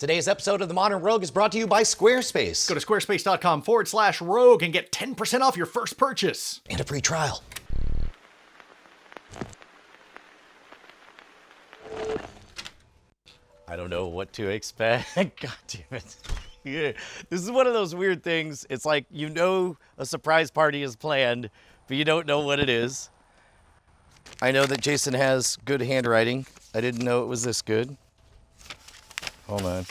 Today's episode of The Modern Rogue is brought to you by Squarespace. Go to squarespace.com/rogue and get 10% off your first purchase. And a free trial. I don't know what to expect. God damn it. Yeah. This is one of those weird things. It's like, you know, a surprise party is planned, but you don't know what it is. I know that Jason has good handwriting. I didn't know it was this good. Hold on.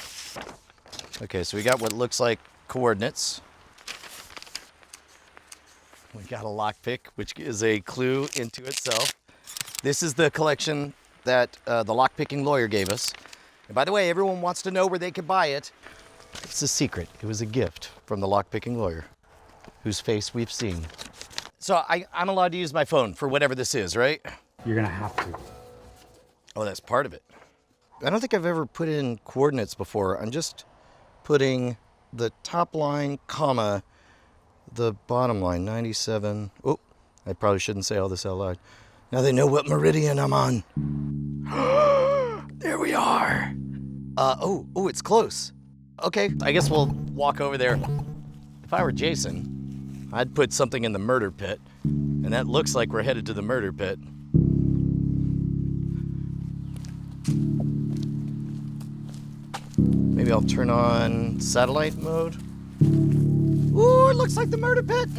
Okay, so we got what looks like coordinates. We got a lockpick, which is a clue into itself. This is the collection that the lockpicking lawyer gave us. And by the way, everyone wants to know where they can buy it. It's a secret. It was a gift from the lockpicking lawyer, whose face we've seen. So I'm allowed to use my phone for whatever this is, right? You're gonna have to. Oh, that's part of it. I don't think I've ever put in coordinates before. I'm just putting the top line, comma, the bottom line, 97. Oh, I probably shouldn't say all this out loud. Now they know what meridian I'm on. There we are. Oh, it's close. Okay, I guess we'll walk over there. If I were Jason, I'd put something in the murder pit, and that looks like we're headed to the murder pit. Maybe I'll turn on satellite mode. Ooh, it looks like the murder pit.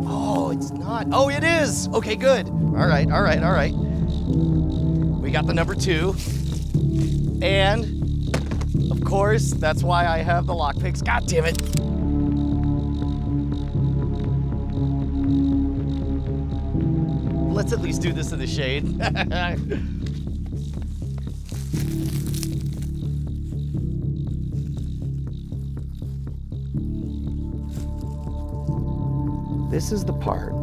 Oh, it's not. Oh, it is. Okay, good. All right. We got the number 2. And, of course, that's why I have the lockpicks. God damn it. Let's at least do this in the shade. This is the part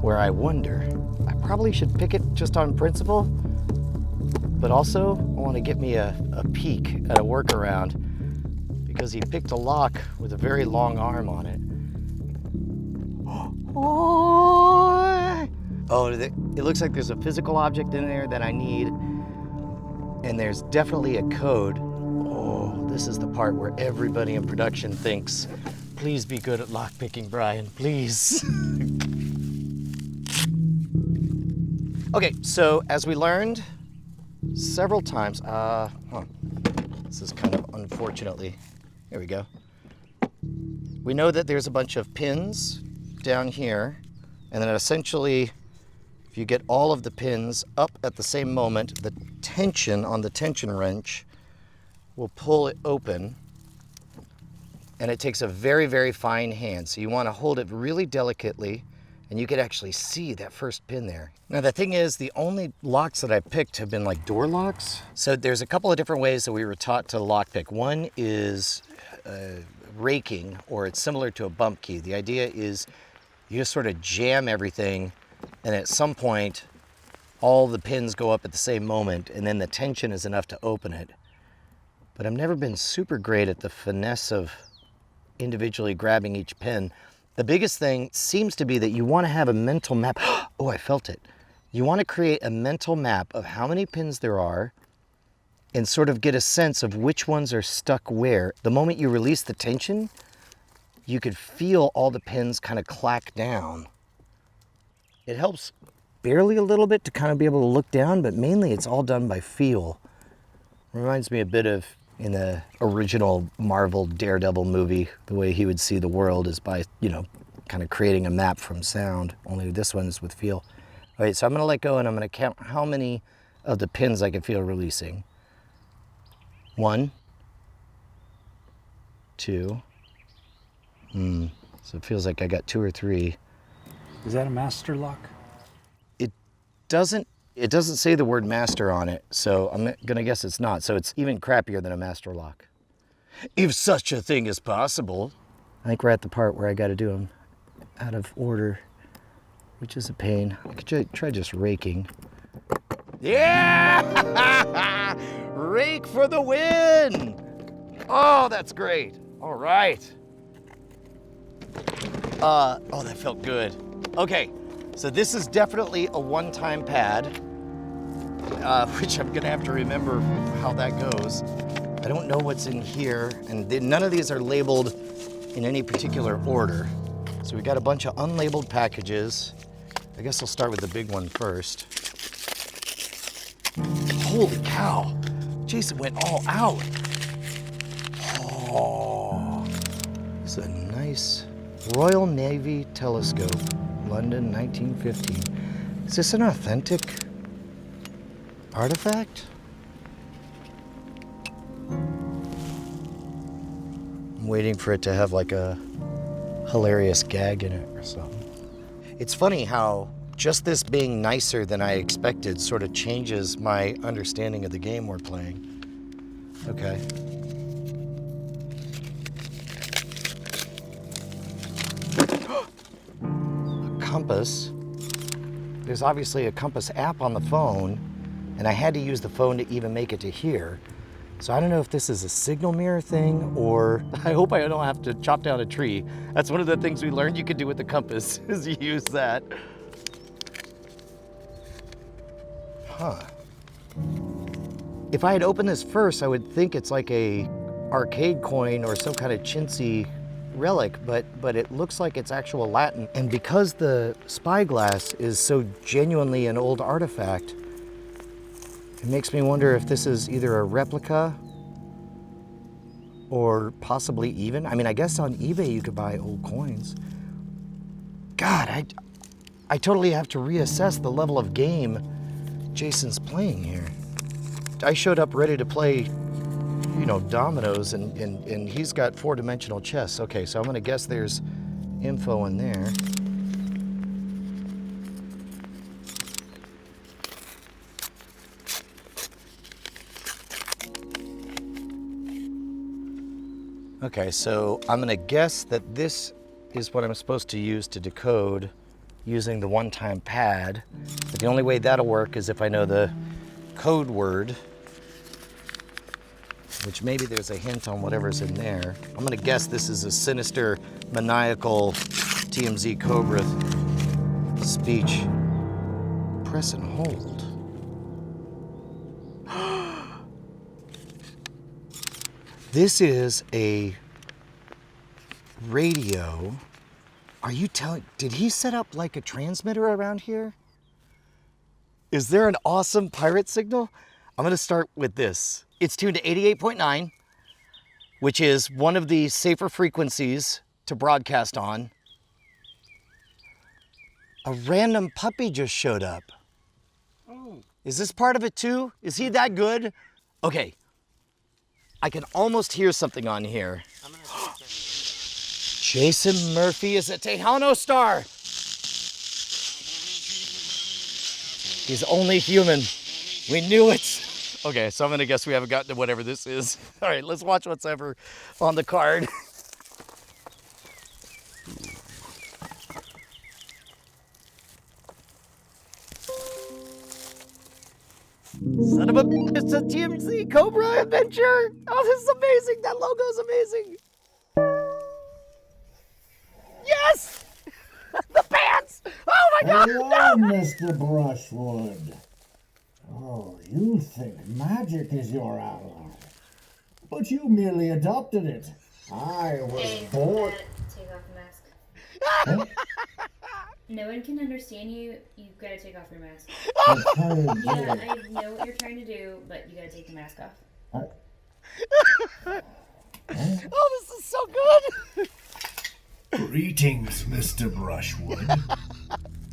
where I wonder, I probably should pick it just on principle, but also I want to get me a peek at a workaround because he picked a lock with a very long arm on it. Oh, it looks like there's a physical object in there that I need, and there's definitely a code. Oh, this is the part where everybody in production thinks, please be good at lockpicking, Brian, please. Okay, so as we learned several times, this is kind of unfortunately, here we go. We know that there's a bunch of pins down here, and then essentially, if you get all of the pins up at the same moment, the tension on the tension wrench will pull it open, and it takes a very, very fine hand. So you want to hold it really delicately, and you could actually see that first pin there. Now the thing is, the only locks that I picked have been like door locks. So there's a couple of different ways that we were taught to lockpick. One is raking, or it's similar to a bump key. The idea is you just sort of jam everything, and at some point, all the pins go up at the same moment, and then the tension is enough to open it. But I've never been super great at the finesse of individually grabbing each pin. The biggest thing seems to be that you want to have a mental map. Oh, I felt it. You want to create a mental map of how many pins there are and sort of get a sense of which ones are stuck where. The moment you release the tension, you could feel all the pins kind of clack down. It helps barely a little bit to kind of be able to look down, but mainly it's all done by feel. Reminds me a bit of in the original Marvel Daredevil movie, the way he would see the world is by, kind of creating a map from sound, only this one's with feel. All right, so I'm gonna let go and I'm gonna count how many of the pins I can feel releasing. 1, 2. So it feels like I got 2 or 3. Is that a master lock? It doesn't say the word master on it, so I'm gonna guess it's not. So it's even crappier than a master lock. If such a thing is possible. I think we're at the part where I gotta do them out of order, which is a pain. I could try just raking. Yeah! Rake for the win! Oh, that's great. All right. Oh, that felt good. Okay, so this is definitely a one-time pad, which I'm gonna have to remember how that goes. I don't know what's in here, and none of these are labeled in any particular order. So we got a bunch of unlabeled packages. I guess I'll start with the big one first. Holy cow, Jason went all out. Oh, this is a nice Royal Navy telescope, London, 1915. Is this an authentic artifact? I'm waiting for it to have like a hilarious gag in it or something. It's funny how just this being nicer than I expected sort of changes my understanding of the game we're playing. Okay. A compass. There's obviously a compass app on the phone, and I had to use the phone to even make it to here. So I don't know if this is a signal mirror thing, or I hope I don't have to chop down a tree. That's one of the things we learned you could do with the compass, is you use that. Huh. If I had opened this first, I would think it's like a arcade coin or some kind of chintzy relic, but it looks like it's actual Latin. And because the spyglass is so genuinely an old artifact, it makes me wonder if this is either a replica or possibly even. I mean, I guess on eBay you could buy old coins. God, I totally have to reassess the level of game Jason's playing here. I showed up ready to play, you know, dominoes, and he's got 4-dimensional chess. Okay, so I'm gonna guess there's info in there. Okay, so I'm gonna guess that this is what I'm supposed to use to decode using the one-time pad. But the only way that'll work is if I know the code word, which maybe there's a hint on whatever's in there. I'm gonna guess this is a sinister, maniacal TMZ Cobra speech. Press and hold. This is a radio. Are you telling, did he set up like a transmitter around here? Is there an awesome pirate signal? I'm gonna start with this. It's tuned to 88.9, which is one of the safer frequencies to broadcast on. A random puppy just showed up. Oh. Is this part of it too? Is he that good? Okay. I can almost hear something on here. Jason Murphy is a Tejano star. He's only human. We knew it. Okay, so I'm gonna guess we haven't gotten to whatever this is. All right, let's watch what's ever on the card. Son of a bitch, it's a TMZ Cobra adventure. Oh, this is amazing. That logo is amazing. Yes! The pants! Oh my God! Hello, No! Mr. Brushwood. Oh, you think magic is your ally. But you merely adopted it. I was born... Take off the mask. No one can understand you. You've got to take off your mask. Yeah, I know what you're trying to do, but you got to take the mask off. Oh, this is so good! Greetings, Mr. Brushwood.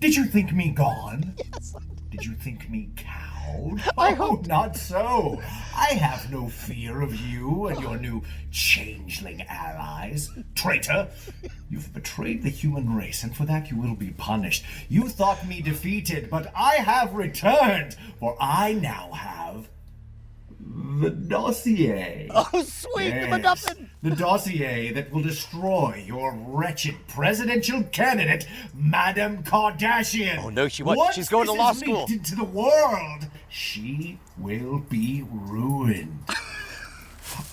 Did you think me gone? Yes. Did you think me cowed? I Oh, hope- not so. I have no fear of you and your new changeling allies. Traitor, you've betrayed the human race, and for that you will be punished. You thought me defeated, but I have returned, for I now have the dossier. Oh, sweet, the MacGuffin. The dossier that will destroy your wretched presidential candidate, Madame Kardashian. Oh, no, she won't. She's going to law Once this is school. leaked into the world, she will be ruined.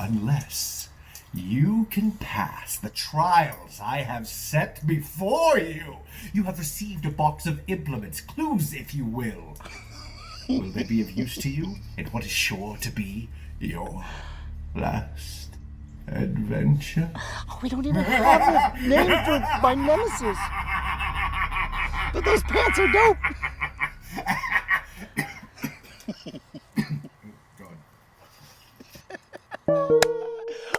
Unless You can pass the trials I have set before you. You have received a box of implements, clues if you will. Will they be of use to you in what is sure to be your last adventure? Oh, we don't even have a name for my nemesis. But those pants are dope.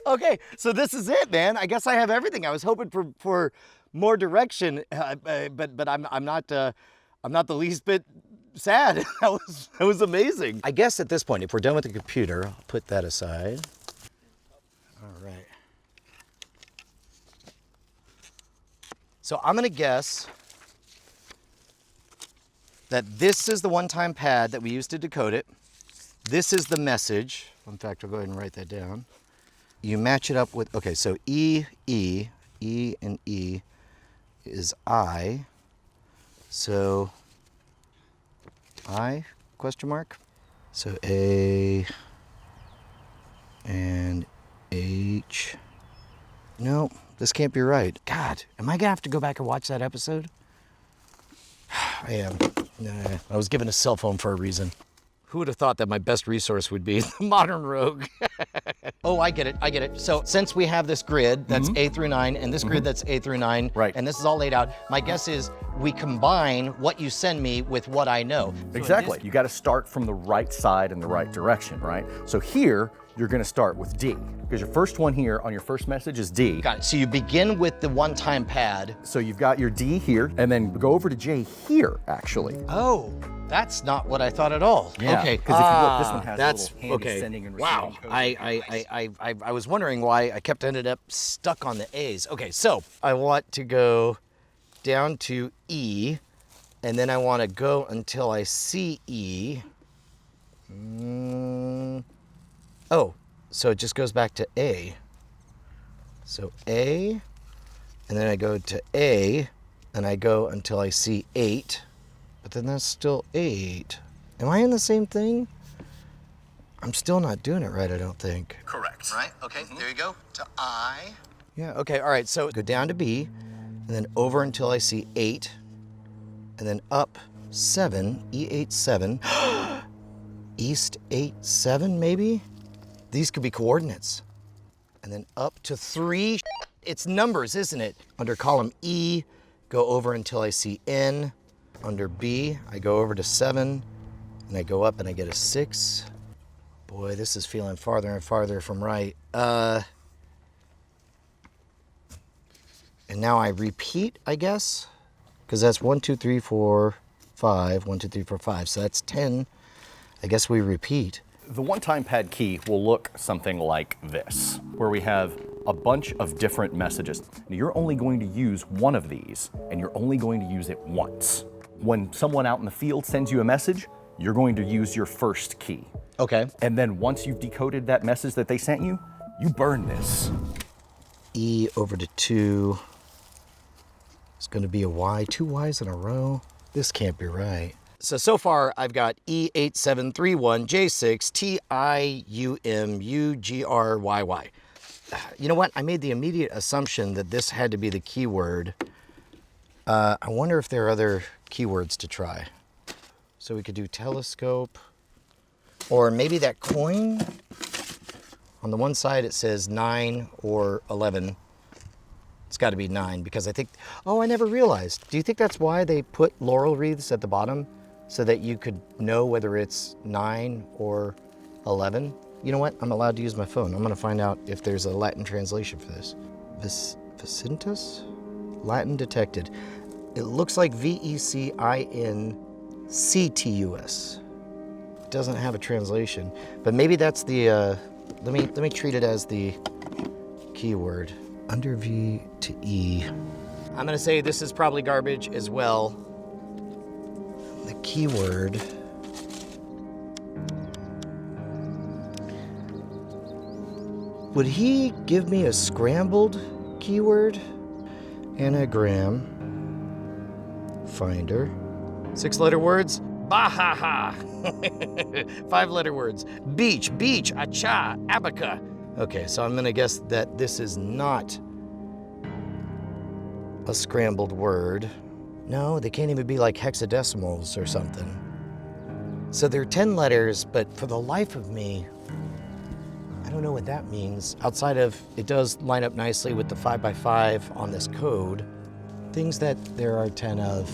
Okay, so this is it, man. I guess I have everything. I was hoping for more direction, but I'm not the least bit sad. That was amazing. I guess at this point, if we're done with the computer, I'll put that aside. All right. So I'm gonna guess that this is the one-time pad that we used to decode it. This is the message. In fact, I'll go ahead and write that down. You match it up with, okay, so E and E is I. So I, question mark. So A and H. No, this can't be right. God, am I gonna have to go back and watch that episode? I am. Nah, I was given a cell phone for a reason. Who would have thought that my best resource would be the modern rogue? Oh, I get it. So since we have this grid that's A through 9 and this grid that's A through 9, Right. and this is all laid out, my guess is we combine what you send me with what I know. Exactly. You got to start from the right side in the right direction, right? So here, you're going to start with D, because your first one here on your first message is D. Got it. So you begin with the one-time pad. So you've got your D here, and then go over to J here, actually. Oh, that's not what I thought at all. Yeah, Okay. 'cause if you look, this one has a that's little handy okay. sending and Wow. receiving code. I was wondering why I kept ended up stuck on the A's. Okay, so I want to go down to E, and then I want to go until I see E. Oh, so it just goes back to A. So A, and then I go to A, and I go until I see 8, but then that's still 8. Am I in the same thing? I'm still not doing it right, I don't think. Correct. Right, okay, there you go, to I. Yeah, okay, all right, so go down to B, and then over until I see 8, and then up 7, E8, 7. East 8, 7, maybe? These could be coordinates. And then up to 3. It's numbers, isn't it? Under column E, go over until I see N. Under B, I go over to 7, and I go up and I get a 6. Boy, this is feeling farther and farther from right. And now I repeat, I guess, because that's 1, 2, 3, 4, 5. 1, 2, 3, 4, 5. So that's 10. I guess we repeat. The one-time pad key will look something like this, where we have a bunch of different messages. Now, you're only going to use one of these, and you're only going to use it once. When someone out in the field sends you a message, you're going to use your first key. Okay. And then once you've decoded that message that they sent you, you burn this. E over to 2. It's going to be a Y. 2 Y's in a row. This can't be right. So far, I've got E8731, J6, TIUM, UGRYY. You know what? I made the immediate assumption that this had to be the keyword. I wonder if there are other keywords to try. So we could do telescope, or maybe that coin. On the one side, it says 9 or 11. It's got to be 9 because I think, oh, I never realized. Do you think that's why they put laurel wreaths at the bottom? So that you could know whether it's 9 or 11. You know what? I'm allowed to use my phone. I'm going to find out if there's a Latin translation for this. Vicintus? Latin detected. It looks like VECINCTUS. It doesn't have a translation, but maybe that's the. Let me treat it as the keyword. Under V to E. I'm going to say this is probably garbage as well. The keyword would he give me a scrambled keyword? Anagram finder 6-letter words bahaha 5-letter words beach acha abaca Okay, so I'm gonna guess that this is not a scrambled word. No, they can't even be like hexadecimals or something. So they're 10 letters, but for the life of me, I don't know what that means. Outside of, it does line up nicely with the 5x5 on this code. Things that there are 10 of.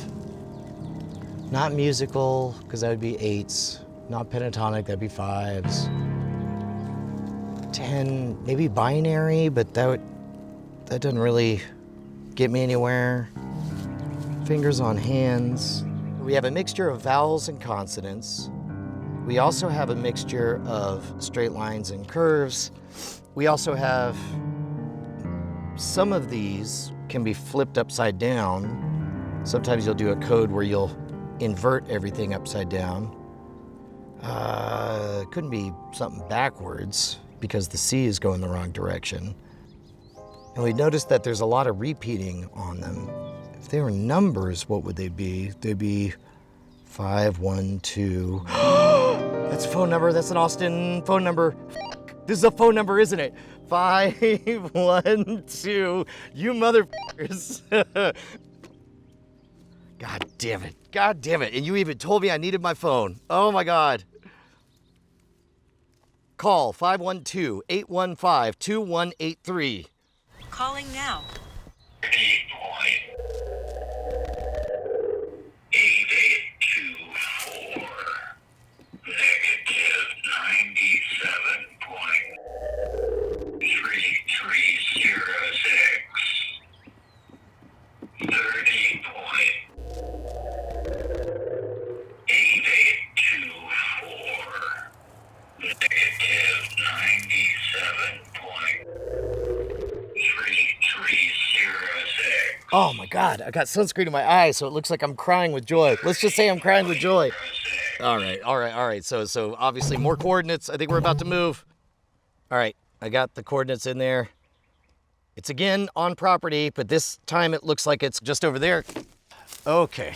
Not musical, because that would be 8s. Not pentatonic, that'd be 5s. 10, maybe binary, but that doesn't really get me anywhere. Fingers on hands. We have a mixture of vowels and consonants. We also have a mixture of straight lines and curves. We also have, some of these can be flipped upside down. Sometimes you'll do a code where you'll invert everything upside down. It couldn't be something backwards because the C is going the wrong direction. And we noticed that there's a lot of repeating on them. If they were numbers, what would they be? They'd be 5, 1, 2. That's a phone number. That's an Austin phone number. This is a phone number, isn't it? 5, 1, 2. You motherfuckers. God damn it. God damn it. And you even told me I needed my phone. Oh my God. Call 512-815-2183. Calling now. 8824 negative 97.3306 30.8824 negative 97.3306. Oh my God, I got sunscreen in my eyes, so it looks like I'm crying with joy. Let's just say I'm crying with joy. All right. So obviously more coordinates. I think we're about to move. All right, I got the coordinates in there. It's again on property, but this time it looks like it's just over there. Okay.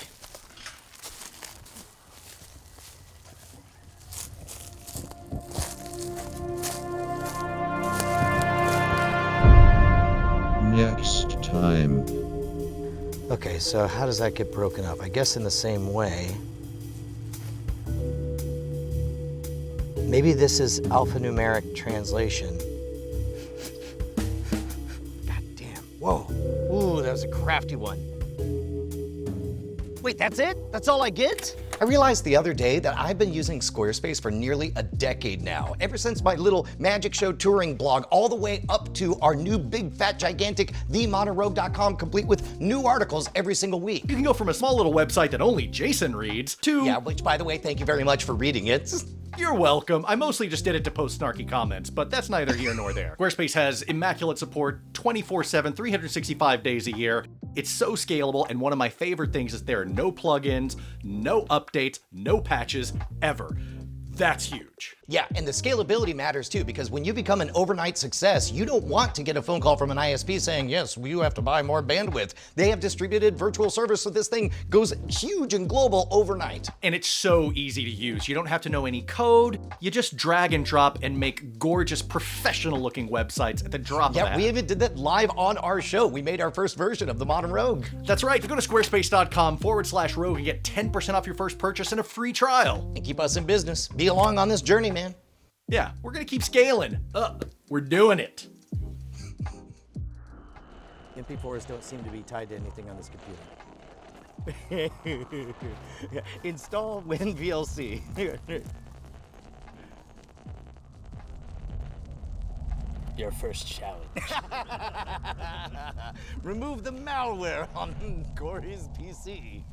Next time. Okay, so how does that get broken up? I guess in the same way. Maybe this is alphanumeric translation. God damn. Whoa. Ooh, that was a crafty one. Wait, that's it? That's all I get? I realized the other day that I've been using Squarespace for nearly a decade now, ever since my little magic show touring blog, all the way up to our new big fat gigantic themodernrogue.com, complete with new articles every single week. You can go from a small little website that only Jason reads to... Yeah, which by the way, thank you very much for reading it. You're welcome. I mostly just did it to post snarky comments, but that's neither here nor there. Squarespace has immaculate support 24/7, 365 days a year. It's so scalable, and one of my favorite things is there are no plugins, no updates, no patches, ever. That's huge. Yeah, and the scalability matters too, because when you become an overnight success, you don't want to get a phone call from an ISP saying, yes, you have to buy more bandwidth. They have distributed virtual servers, so this thing goes huge and global overnight. And it's so easy to use. You don't have to know any code. You just drag and drop and make gorgeous, professional-looking websites at the drop of a hat. Yeah, we even did that live on our show. We made our first version of the Modern Rogue. That's right. Go to squarespace.com/rogue and get 10% off your first purchase and a free trial. And keep us in business. Be along on this journey, man. Yeah, we're gonna keep scaling. We're doing it. MP4s don't seem to be tied to anything on this computer. Install WinVLC. Your first challenge. Remove the malware on Cory's PC.